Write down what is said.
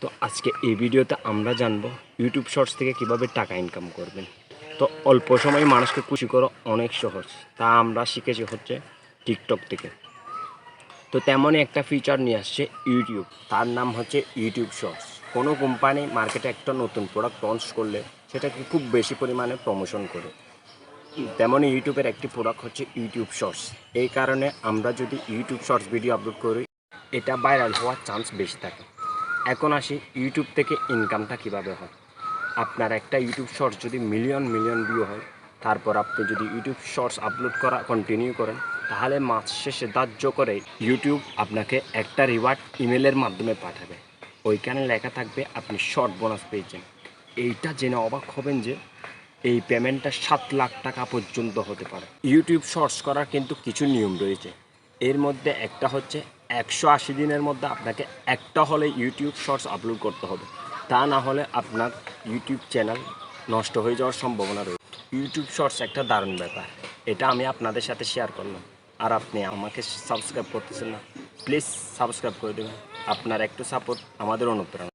তো আজকে এই ভিডিওতে আমরা জানবো ইউটিউব শর্টস থেকে কিভাবে টাকা ইনকাম করবেন। তো অল্প সময়ে মানুষকে খুশি করা অনেক সহজ, তা আমরা শিখেছি হচ্ছে টিকটক থেকে। তো তেমনই একটা ফিচার নিয়ে আসছে ইউটিউব, তার নাম হচ্ছে ইউটিউব শর্টস। কোনো কোম্পানি মার্কেটে একটা নতুন প্রোডাক্ট লঞ্চ করলে সেটাকে খুব বেশি পরিমাণে প্রমোশন করে, তেমনই ইউটিউবের একটি প্রোডাক্ট হচ্ছে ইউটিউব শর্টস। এই কারণে আমরা যদি ইউটিউব শর্টস ভিডিও আপলোড করি, এটা ভাইরাল হওয়ার চান্স বেশি থাকে। এখন আসি ইউটিউব থেকে ইনকামটা কীভাবে হয়। আপনার একটা ইউটিউব শর্টস যদি মিলিয়ন ভিউ হয়, তারপর আপনি যদি ইউটিউব শর্টস আপলোড করা কন্টিনিউ করেন, তাহলে মাস শেষে ধার্য করে ইউটিউব আপনাকে একটা রিওয়ার্ড ইমেলের মাধ্যমে পাঠাবে। ওইখানে লেখা থাকবে আপনি শর্ট বোনাস পেয়েছেন। এইটা জেনে অবাক হবেন যে এই পেমেন্টটা 7 লাখ টাকা পর্যন্ত হতে পারে। ইউটিউব শর্টস করার কিন্তু কিছু নিয়ম রয়েছে। এর মধ্যে একটা হচ্ছে 180 দিনের মধ্যে আপনাকে একটা হলে ইউটিউব শর্টস আপলোড করতে হবে, তা না হলে আপনার ইউটিউব চ্যানেল নষ্ট হয়ে যাওয়ার সম্ভাবনা রয়েছে। ইউটিউব শর্টস একটা দারুণ ব্যাপার, এটা আমি আপনাদের সাথে শেয়ার করলাম। আর আপনি আমাকে সাবস্ক্রাইব করতেছেন না, প্লিজ সাবস্ক্রাইব করে দেবেন। আপনার একটু সাপোর্ট আমাদের অনুপ্রেরণা।